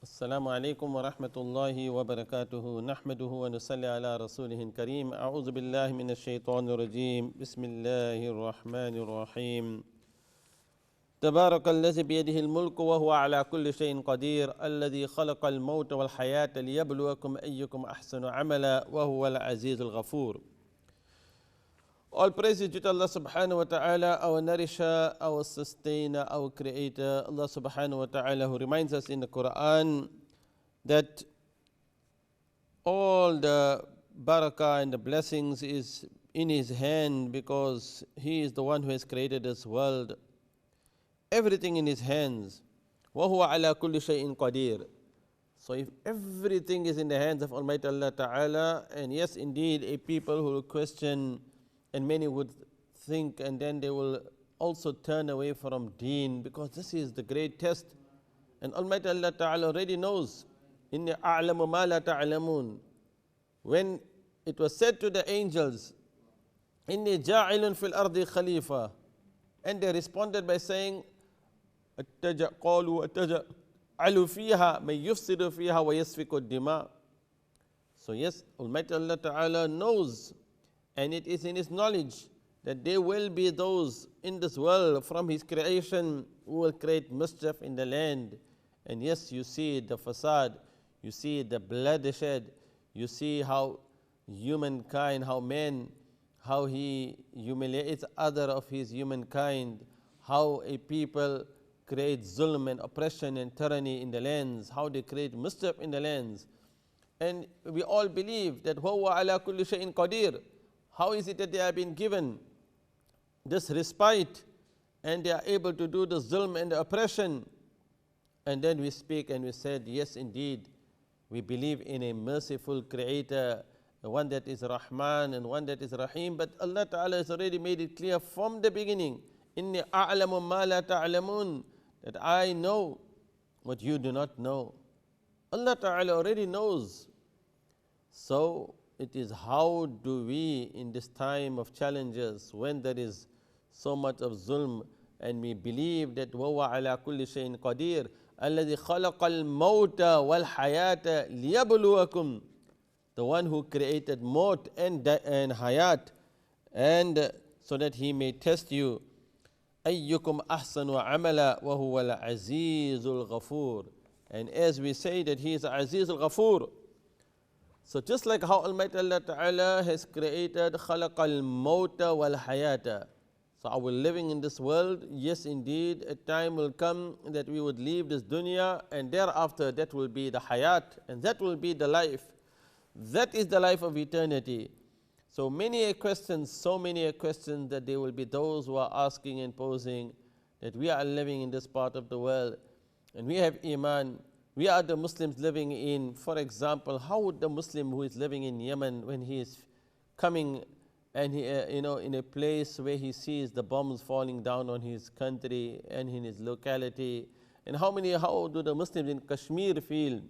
السلام عليكم ورحمة الله وبركاته نحمده ونصلي على رسوله الكريم أعوذ بالله من الشيطان الرجيم بسم الله الرحمن الرحيم تبارك الذي بيده الملك وهو على كل شيء قدير الذي خلق الموت والحياة ليبلوكم أيكم أحسن عملا وهو العزيز الغفور. All praise is due to Allah subhanahu wa ta'ala, our nourisher, our sustainer, our creator. Allah subhanahu wa ta'ala who reminds us in the Quran that all the barakah and the blessings is in His hand because He is the one who has created this world. Everything in His hands. وَهُوَ عَلَى كُلِّ شَيْءٍ قَدِيرٌ. So if everything is in the hands of Almighty Allah Ta'ala, and yes indeed a people who will question, and many would think, and then they will also turn away from deen, because this is the great test. And Almighty Allah Ta'ala already knows, إِنِّي أَعْلَمُ مَا لَا تَعْلَمُونَ. When it was said to the angels, إِنِّي جَاعِلٌ فِي الْأَرْضِ خَلِيفَةً, and they responded by saying, قَالُوا أَتَجْعَلُ فِيهَا مَنْ يُفْسِدُ فِيهَا وَيَسْفِكُ الدِّمَاءَ. So yes, Almighty Allah Ta'ala knows, and it is in His knowledge that there will be those in this world from His creation who will create mischief in the land. And yes, you see the facade, you see the bloodshed, you see how humankind, how man, how he humiliates other of his humankind, how a people create zulm and oppression and tyranny in the lands, how they create mischief in the lands. And we all believe that وَهُوَ عَلَى كُلِّ شَيْءٍ قَدِيرٌ. How is it that they have been given this respite and they are able to do the zulm and the oppression? And then we speak and we said, yes indeed, we believe in a merciful creator, one that is Rahman and one that is Rahim. But Allah Ta'ala has already made it clear from the beginning, إِنِّي أَعْلَمُ مَا لَا تَعْلَمُونَ, that I know what you do not know. Allah Ta'ala already knows. So it is how do we in this time of challenges, when there is so much of zulm, and we believe that وَهُوَ عَلَى كُلِّ شَيْءٍ قَدِيرٌ الَّذِي خَلَقَ الْمَوْتَ وَالْحَيَاةَ لِيَبْلُوَكُمْ, the one who created maut and hayat, and so that He may test you. أَيُّكُمْ أَحْسَنُ عَمَلًا وَهُوَ الْعَزِيزُ الْغَفُورُ. And as we say that He is Aziz al-Ghafur. So just like how Almighty Allah Ta'ala has created خَلَقَ الْمَوْتَ وَالْحَيَاةَ. So our living in this world, yes indeed, a time will come that we would leave this dunya, and thereafter that will be the hayat, and that will be the life. That is the life of eternity. So many a questions, so many a questions that there will be those who are asking and posing, that we are living in this part of the world, and we have Iman. We are the Muslims living in, for example, how would the Muslim who is living in Yemen, when he is coming and he, in a place where he sees the bombs falling down on his country and in his locality, and how do the Muslims in Kashmir feel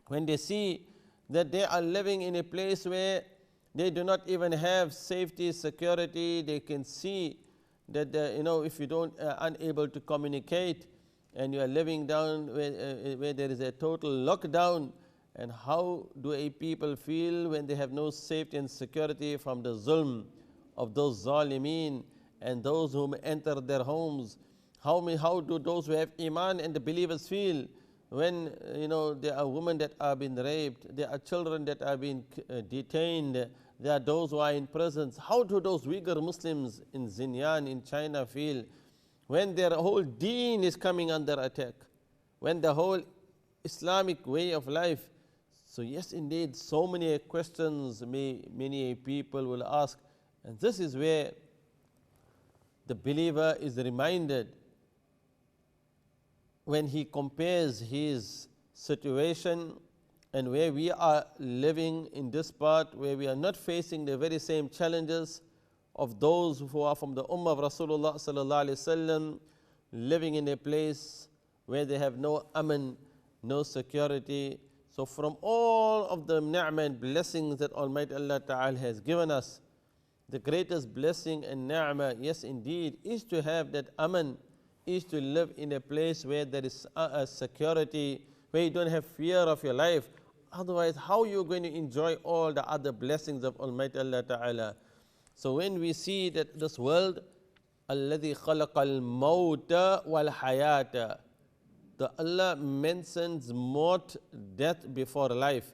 when they see that they are living in a place where they do not even have safety, security? They can see that if you don't unable to communicate, and you are living down where there is a total lockdown, and how do a people feel when they have no safety and security from the zulm of those zalimeen and those whom enter their homes? How do those who have Iman and the believers feel when there are women that are being raped, there are children that are being detained, there are those who are in prisons? How do those Uyghur Muslims in Xinjiang in China feel when their whole deen is coming under attack, when the whole Islamic way of life? So yes indeed, so many questions many people will ask, and this is where the believer is reminded when he compares his situation and where we are living in this part, where we are not facing the very same challenges of those who are from the Ummah of Rasulullah Sallallahu Alaihi Wasallam, living in a place where they have no aman, no security. So from all of the ni'mah and blessings that Almighty Allah Ta'ala has given us, the greatest blessing and ni'mah, yes indeed, is to have that aman, is to live in a place where there is security, where you don't have fear of your life. Otherwise, how are you going to enjoy all the other blessings of Almighty Allah Ta'ala? So when we see that this world, الَّذِي خَلَقَ الْمَوْتَ وَالْحَيَاةَ, the Allah mentions maut, death before life,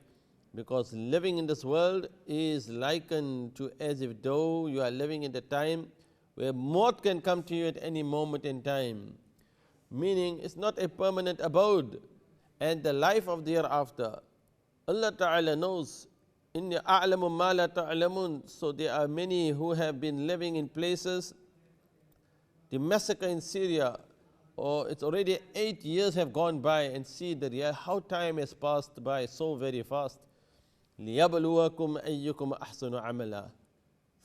because living in this world is likened to as if though you are living in the time where maut can come to you at any moment in time, meaning it's not a permanent abode. And the life of the hereafter, Allah Ta'ala knows, إِنِّي أَعْلَمُ مَا لَا تَعْلَمُونَ. So there are many who have been living in places, the massacre in Syria, or it's already 8 years have gone by, and see how time has passed by so very fast. لِيَبْلُوَكُمْ أَيُّكُمْ أَحْسَنُ عَمَلًا.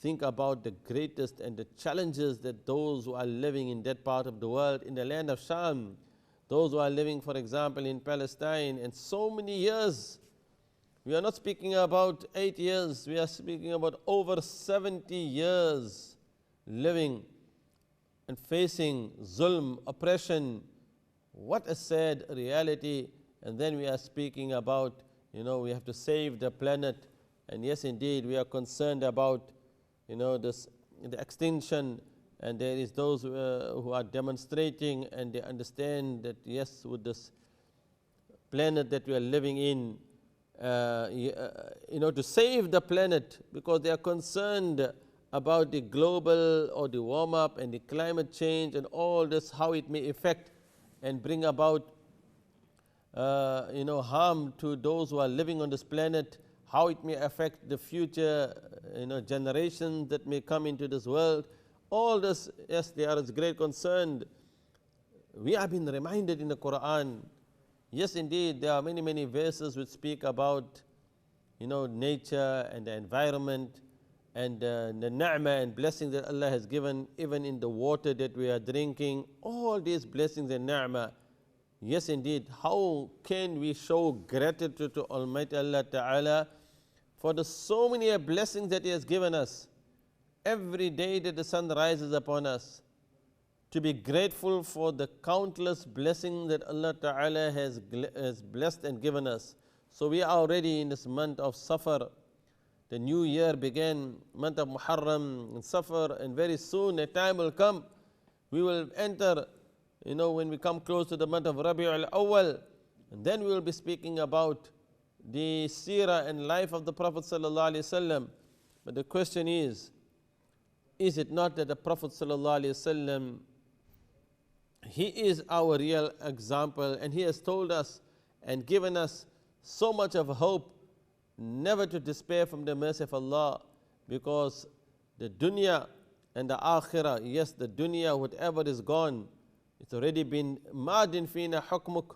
Think about the greatest and the challenges that those who are living in that part of the world, in the land of Sham, those who are living, for example, in Palestine, and so many years. We are not speaking about 8 years, we are speaking about over 70 years living and facing zulm, oppression. What a sad reality. And then we are speaking about, we have to save the planet. And yes, indeed, we are concerned about, the extinction. And there is those who are demonstrating, and they understand that yes, with this planet that we are living in, to save the planet, because they are concerned about the global or the warm up and the climate change and all this, how it may affect and bring about harm to those who are living on this planet, how it may affect the future generations that may come into this world. All this, yes, they are as great concerned. We have been reminded in the Quran. Yes, indeed, there are many, many verses which speak about nature and the environment, and the ni'mah and blessings that Allah has given, even in the water that we are drinking. All these blessings and ni'mah. Yes, indeed, how can we show gratitude to Almighty Allah Ta'ala for the so many blessings that He has given us? Every day that the sun rises upon us, to be grateful for the countless blessings that Allah Ta'ala has blessed and given us. So we are already in this month of Safar. The new year began, month of Muharram and Safar, and very soon a time will come, we will enter, when we come close to the month of Rabi'ul Awwal, and then we will be speaking about the seerah and life of the Prophet Sallallahu Alaihi Wasallam. But the question is it not that the Prophet Sallallahu Alaihi Wasallam, he is our real example, and he has told us and given us so much of hope, never to despair from the mercy of Allah, because the dunya and the akhirah, yes, the dunya, whatever is gone, it's already been madin fina hukmuk,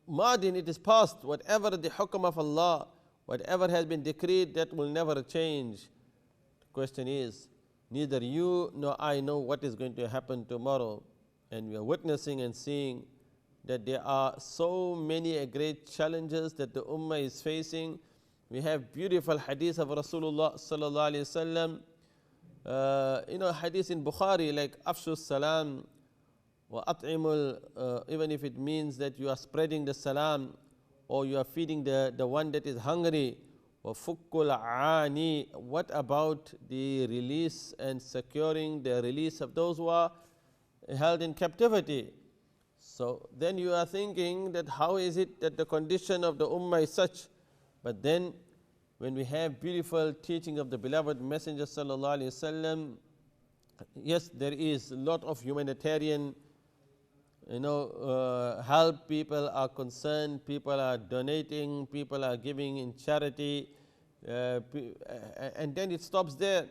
madin, it is past. Whatever the hukm of Allah, whatever has been decreed, that will never change. The question is, neither you nor I know what is going to happen tomorrow, and we are witnessing and seeing that there are so many great challenges that the ummah is facing. We have beautiful hadith of Rasulullah Sallallahu Alaihi Wasallam, hadith in Bukhari like Afshu Salam wa At'imul, even if it means that you are spreading the salam or you are feeding the one that is hungry. Wa Fukkul Ani, what about the release and securing the release of those who are held in captivity? So then you are thinking that how is it that the condition of the ummah is such? But then when we have beautiful teaching of the beloved Messenger Sallallahu Alaihi Wasallam, yes, there is a lot of humanitarian help. People are concerned, people are donating, people are giving in charity, and then it stops there.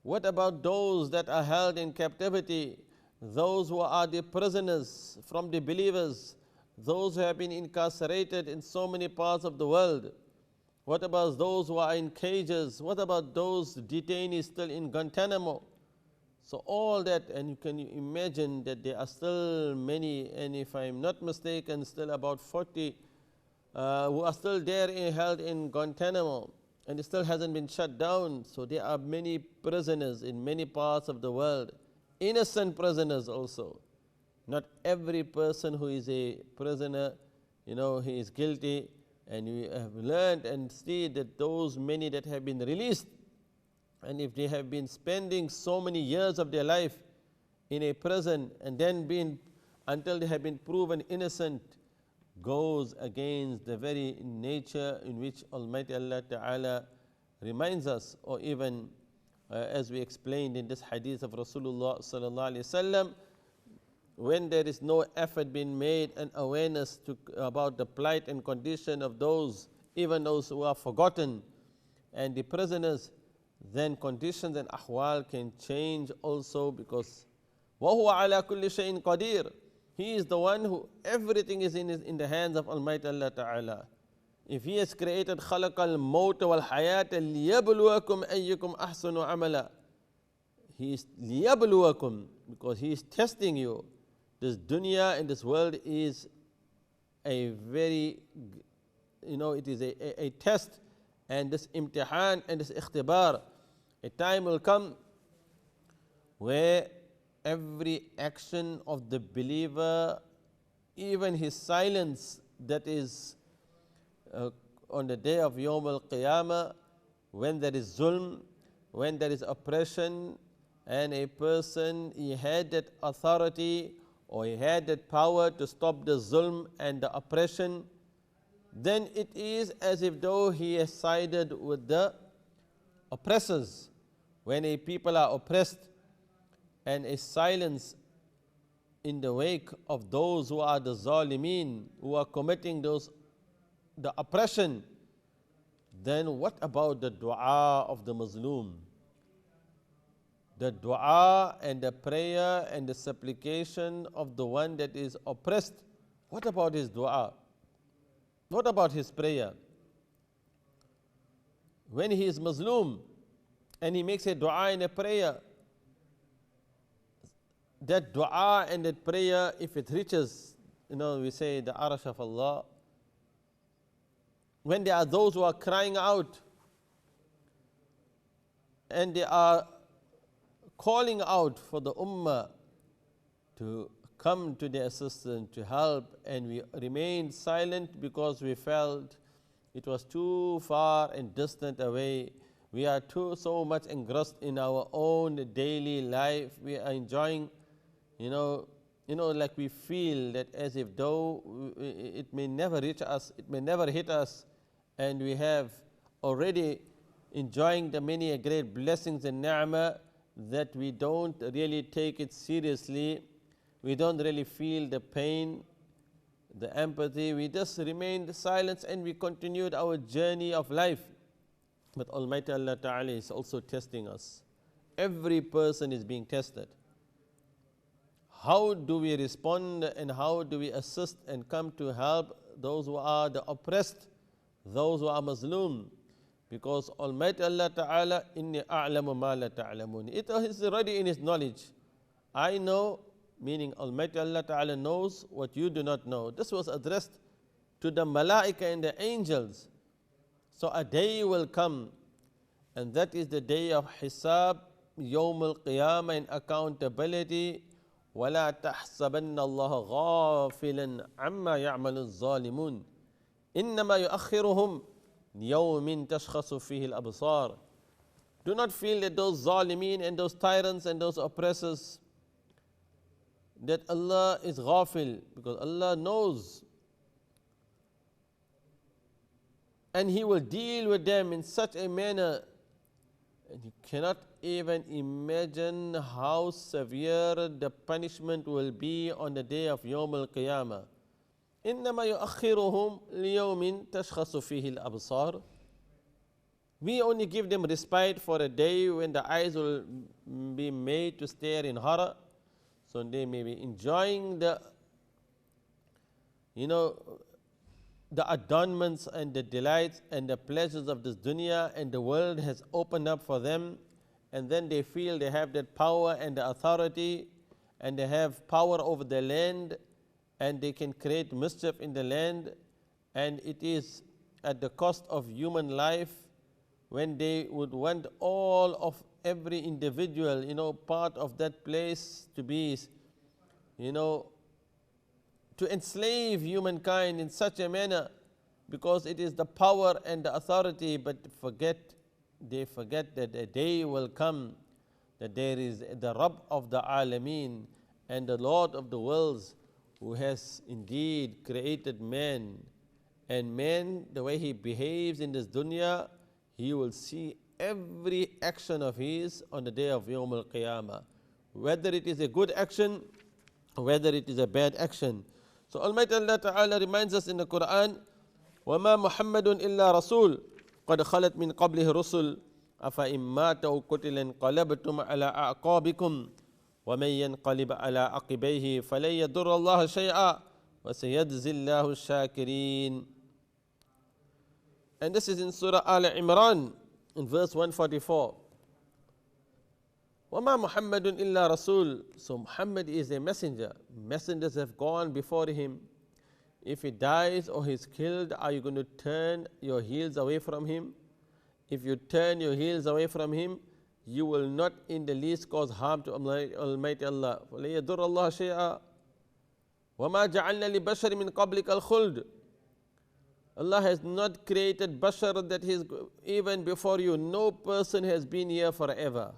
What about those that are held in captivity? Those who are the prisoners from the believers, those who have been incarcerated in so many parts of the world. What about those who are in cages? What about those detainees still in Guantanamo? So all that, and you can imagine that there are still many, and if I am not mistaken, still about 40 who are still there held in Guantanamo, and it still hasn't been shut down. So there are many prisoners in many parts of the world. Innocent prisoners also. Not every person who is a prisoner, he is guilty. And we have learned and see that those many that have been released, and if they have been spending so many years of their life in a prison and then been until they have been proven innocent, goes against the very nature in which Almighty Allah Ta'ala reminds us, or even as we explained in this hadith of Rasulullah Sallallahu Alaihi Wasallam, when there is no effort being made and awareness about the plight and condition of those, even those who are forgotten and the prisoners, then conditions and ahwal can change also, because وَهُوَ عَلَى كُلِّ شَيْءٍ قَدِيرٌ. He is the one who everything is in the hands of Almighty Allah Ta'ala. If He has created خَلَقَ الْمَوْتَ وَالْحَيَاةَ لِيَبْلُوَكُمْ أَيُّكُمْ أَحْسَنُ عَمَلًا. He is لِيَبْلُوَكُمْ, because He is testing you. This dunya and this world is a very, it is a test, and this imtihan and this ikhtibar. A time will come where every action of the believer, even his silence, that is on the day of Yawm al-Qiyamah, when there is zulm, when there is oppression, and a person, he had that authority or he had that power to stop the zulm and the oppression, then it is as if though he has sided with the oppressors. When a people are oppressed and a silence in the wake of those who are the zalimeen, who are committing the oppression, then what about the dua of the Mazloom? The dua and the prayer and the supplication of the one that is oppressed. What about his dua? What about his prayer? When he is Mazloom and he makes a dua and a prayer, that dua and that prayer, if it reaches, we say the Arash of Allah, when there are those who are crying out and they are calling out for the ummah to come to their assistance, to help, and we remained silent because we felt it was too far and distant away. We are so much engrossed in our own daily life. We are enjoying, like we feel that as if though it may never reach us, it may never hit us, and we have already enjoying the many great blessings and ni'mah, that we don't really take it seriously. We don't really feel the pain, the empathy. We just remained silent and we continued our journey of life. But Almighty Allah Ta'ala is also testing us. Every person is being tested. How do we respond and how do we assist and come to help those who are the oppressed, those who are Mazloom? Because Almighty Allah Ta'ala, inni a'lamu ma la ta'lamun. It is already in His knowledge. I know, meaning Almighty Allah Ta'ala knows what you do not know. This was addressed to the malaika and the angels. So a day will come, and that is the day of Hisab, Yawm al-Qiyamah, and accountability. وَلَا تَحْسَبَنَّ اللَّهَ غَافِلًا عَمَّا يَعْمَلُ الظَّالِمُونَ إِنَّمَا يُؤَخِّرُهُمْ يَوْمٍ تَشْخَصُ فِيهِ الْأَبْصَارِ. Do not feel that those zalimeen and those tyrants and those oppressors, that Allah is ghafil, because Allah knows. And He will deal with them in such a manner, and you cannot even imagine how severe the punishment will be on the day of Yawm al-Qiyamah. إنما يؤخرهم ليوم تشخص فيه الأبصار. We only give them respite for a day when the eyes will be made to stare in horror, so they may be enjoying the adornments and the delights and the pleasures of this dunya, and the world has opened up for them, and then they feel they have that power and the authority, and they have power over the land, and they can create mischief in the land, and it is at the cost of human life, when they would want all of every individual, part of that place to be, to enslave humankind in such a manner, because it is the power and the authority, but they forget that a day will come that there is the Rabb of the Alameen and the Lord of the worlds, who has indeed created man. And man, the way he behaves in this dunya, he will see every action of his on the day of Yawm al-Qiyamah, whether it is a good action, whether it is a bad action. So Almighty Allah Ta'ala reminds us in the Quran, وَمَا مُحَمَّدٌ إِلَّا رَسُولٌ قَدْ خَلَتْ مِنْ قَبْلِهِ رُسُلٌ أَفَإِن مَّاتَ أَوْ قُتِلَ انقَلَبْتُمْ عَلَىٰ أَعْقَابِكُمْ وَمَن يَنقَلِبْ عَلَىٰ عَقِبَيْهِ فَلَن يَضُرَّ اللَّهَ شَيْئًا وَسَيَجْزِي اللَّهُ الشَّاكِرِينَ. And this is in Surah Al Imran in verse 144. وَمَا مُحَمَّدٌ إِلَّا رَسُولٌ. So Muhammad is a messenger. Messengers have gone before him. If he dies or he's killed, are you going to turn your heels away from him? If you turn your heels away from him, you will not in the least cause harm to Almighty Allah. فَلَن يَضُرَّ اللَّهَ شَيْئًا وَمَا جَعَلْنَا لِبَشَرٍ مِّن قَبْلِكَ الْخُلْدَ. Allah has not created bashar, that is even before you. No person has been here forever.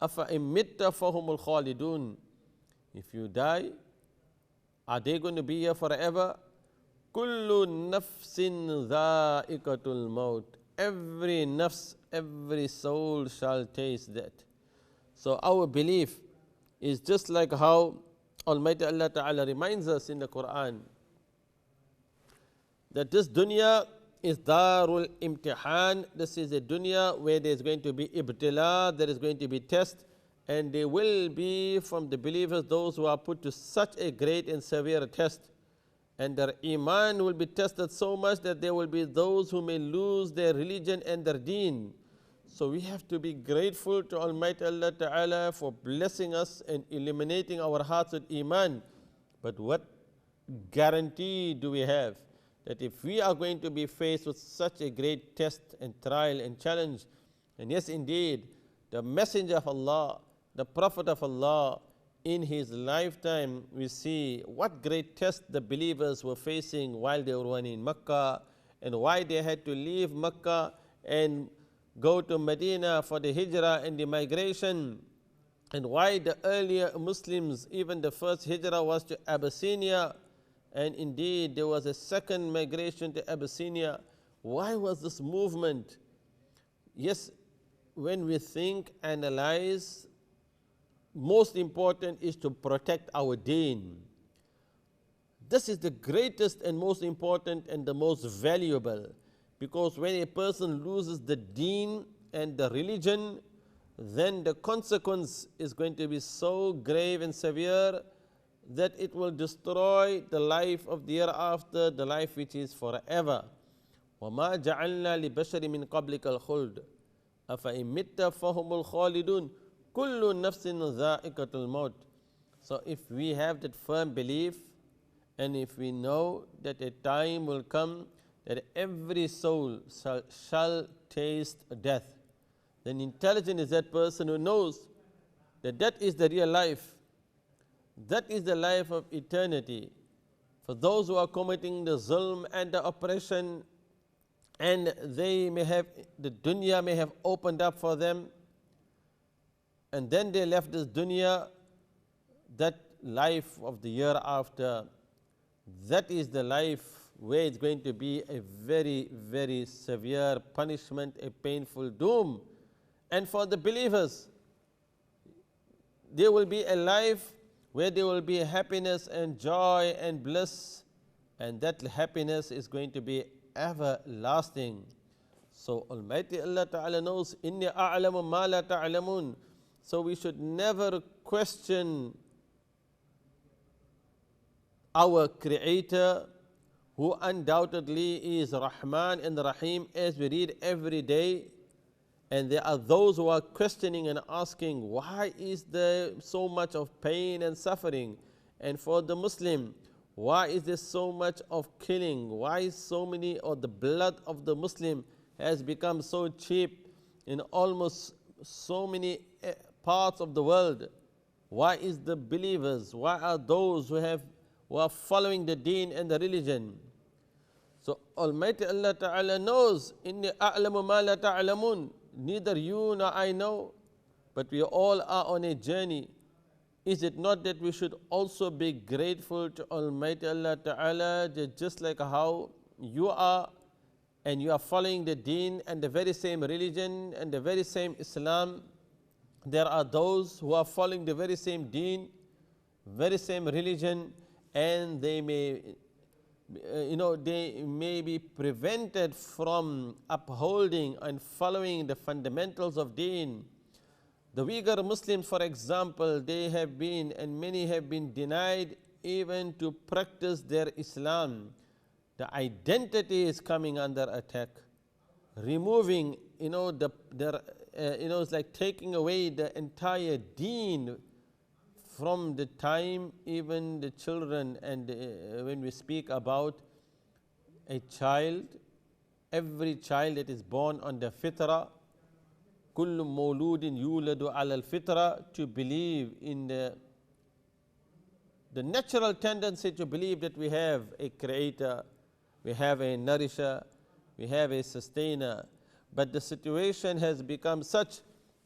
أَفَإِن مِتَّ فَهُمُ الْخَالِدُونَ. If you die, are they going to be here forever? كُلُّ نَفْسٍ ذَائِقَةُ الْمَوْتِ. Every nafs, every soul shall taste that. So our belief is just like how Almighty Allah Ta'ala reminds us in the Quran, that this dunya is darul imtihan. This is a dunya where there is going to be ibtila, there is going to be test, and there will be from the believers those who are put to such a great and severe test, and their iman will be tested so much that there will be those who may lose their religion and their deen. So we have to be grateful to Almighty Allah Ta'ala for blessing us and illuminating our hearts with iman. But what guarantee do we have that if we are going to be faced with such a great test and trial and challenge? And yes, indeed, the Messenger of Allah, the Prophet of Allah, in his lifetime, we see what great test the believers were facing while they were in Makkah, and why they had to leave Makkah and go to Medina for the hijrah and the migration, and why the earlier Muslims, even the first hijrah was to Abyssinia, and indeed there was a second migration to Abyssinia. Why was this movement? Yes, when we think, analyze, most important is to protect our deen. This is the greatest and most important and the most valuable, because when a person loses the deen and the religion, then the consequence is going to be so grave and severe that it will destroy the life of the hereafter, the life which is forever. وَمَا جَعَلْنَا لِبَشَرٍ مِّن قَبْلِكَ الْخُلْدَ أَفَإِن مِتَّ فَهُمُ الْخَالِدُونَ كُلُّ نَفْسٍ ذَائِقَةُ الْمَوْتِ. So if we have that firm belief, and if we know that a time will come that every soul shall taste death, then intelligent is that person who knows that that is the real life. That is the life of eternity. For those who are committing the zulm and the oppression, and they may have, the dunya may have opened up for them, and then they left this dunya, that life of the year after, that is the life where it's going to be a very, very severe punishment, a painful doom. And for the believers, there will be a life where there will be happiness and joy and bliss, and that happiness is going to be everlasting. So Almighty Allah Ta'ala knows, إِنِّي أَعْلَمُ مَا لَا تَعْلَمُونَ. So we should never question our Creator, who undoubtedly is Rahman and Rahim, as we read every day. And there are those who are questioning and asking, why is there so much of pain and suffering? And for the Muslim, why is there so much of killing? Why is so many, or the blood of the Muslim has become so cheap in almost so many parts of the world? Why is the believers, why are those who have who are following the deen and the religion. So Almighty Allah Ta'ala knows, Inni a'lamu ma la ta'lamun, neither you nor I know, but we all are on a journey. Is it not that we should also be grateful to Almighty Allah Ta'ala, that just like how you are, and you are following the deen and the very same religion and the very same Islam, there are those who are following the very same deen, very same religion, and they may, they may be prevented from upholding and following the fundamentals of deen. The Uyghur Muslims, for example, they have been, and many have been denied even to practice their Islam. The identity is coming under attack. Removing, it's like taking away the entire deen from the time even the children, and when we speak about a child, every child that is born on the fitrah, kullu mawludin yuladu ala al-fitra, to believe in the natural tendency to believe that we have a creator, we have a nourisher, we have a sustainer. But the situation has become such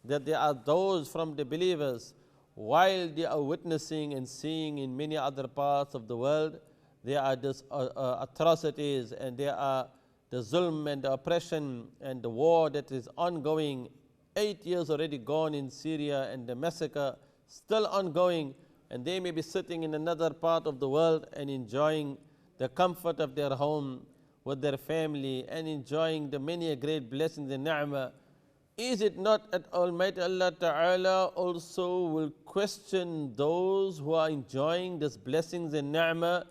that there are those from the believers, while they are witnessing and seeing in many other parts of the world, there are these atrocities, and there are the zulm and the oppression and the war that is ongoing. 8 years already gone in Syria, and the massacre still ongoing, and they may be sitting in another part of the world and enjoying the comfort of their home with their family and enjoying the many great blessings and ni'mah. Is it not that Almighty Allah Ta'ala also will question those who are enjoying these blessings and ni'mah?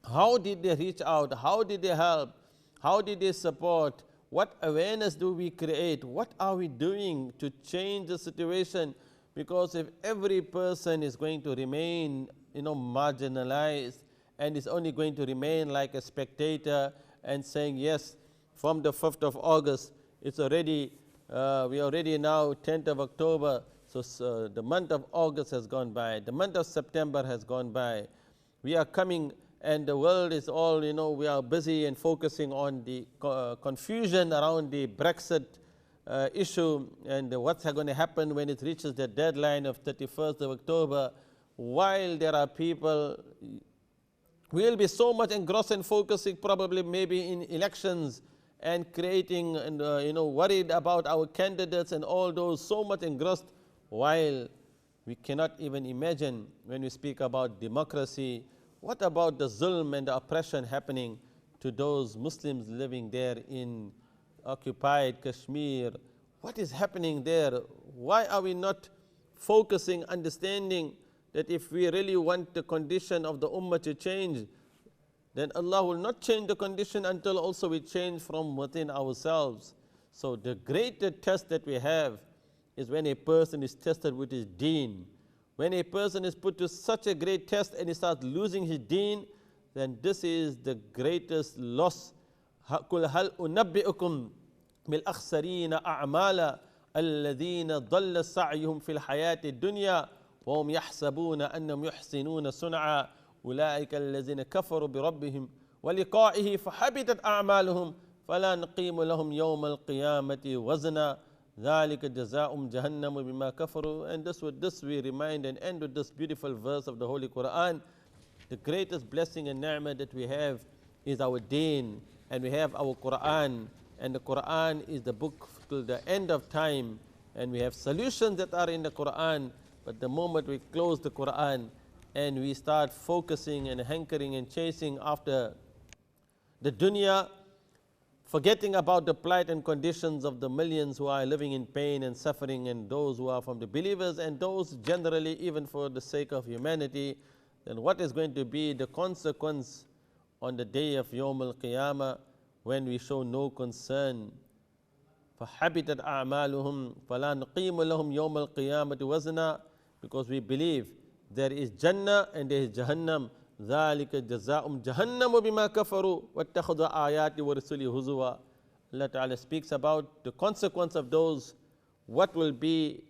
How did they reach out? How did they help? How did they support? What awareness do we create? What are we doing to change the situation? Because if every person is going to remain, marginalized, and is only going to remain like a spectator and saying, yes, from the 5th of August, it's already, we are already now 10th of October, so the month of August has gone by, the month of September has gone by, we are coming, and the world is all, we are busy and focusing on the confusion around the Brexit issue and what's going to happen when it reaches the deadline of 31st of October, while there are people, we will be so much engrossed and focusing probably maybe in elections and creating and worried about our candidates and all those, so much engrossed, while we cannot even imagine when we speak about democracy, what about the zulm and the oppression happening to those Muslims living there in occupied Kashmir? What is happening there? Why are we not focusing, understanding that if we really want the condition of the ummah to change, then Allah will not change the condition until also we change from within ourselves. So the greater test that we have is when a person is tested with his deen. When a person is put to such a great test and he starts losing his deen, then this is the greatest loss. قُلْ هَلْ أُنَبِّئُكُمْ بِالْأَخْسَرِينَ أَعْمَالًا الَّذِينَ ضَلَّ سَعْيُهُمْ فِي الْحَيَاةِ الدُّنْيَا وهم يحسبون أنهم يحسنون صنعا أولئك الذين كفروا بربهم ولقائه فحبطت أعمالهم فلا نقيم لهم يوم القيامة وزنا ذلك جزاؤهم جهنم بما كفروا. And with this we remind and end with this beautiful verse of the Holy Quran. The greatest blessing and ni'mah that we have is our deen, and we have our Quran, and the Quran is the book till the end of time, and we have solutions that are in the Quran. But the moment we close the Quran and we start focusing and hankering and chasing after the dunya, forgetting about the plight and conditions of the millions who are living in pain and suffering, and those who are from the believers and those generally even for the sake of humanity, then what is going to be the consequence on the day of Yawm al-Qiyamah when we show no concern? فَحَبِطَتْ أَعْمَالُهُمْ فَلَا نُقِيمُ لَهُمْ يَوْمَ الْقِيَامَةِ وَزْنًا. Because we believe there is Jannah and there is Jahannam. ذَلِكَ جَزَاؤُمْ جَهَنَّمُ بِمَا كَفَرُوا وَاتَّخَذُوا آيَاتِ وَرُسُلِي هُزُوًا. Allah Ta'ala speaks about the consequence of those, what will be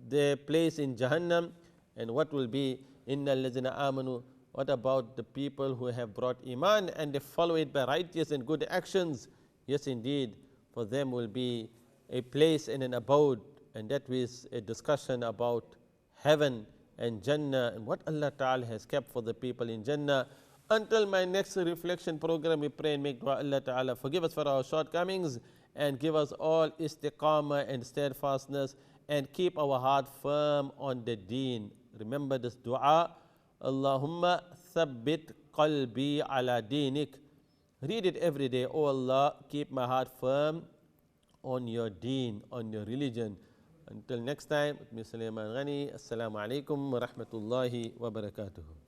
their place in Jahannam, and what will be إِنَّ الَّذِينَ آمَنُوا What about the people who have brought Iman and they follow it by righteous and good actions? Yes, indeed, for them will be a place and an abode, and that is a discussion about heaven and Jannah and what Allah Ta'ala has kept for the people in Jannah. Until my next reflection program, we pray and make dua Allah Ta'ala forgive us for our shortcomings and give us all istiqamah and steadfastness and keep our heart firm on the deen. Remember this dua, Allahumma thabbit qalbi ala dinik. Read it every day. Oh Allah, keep my heart firm on your deen, on your religion. Until next time, with me Sulaiman Ghani. Assalamu alaikum wa rahmatullahi wa barakatuh.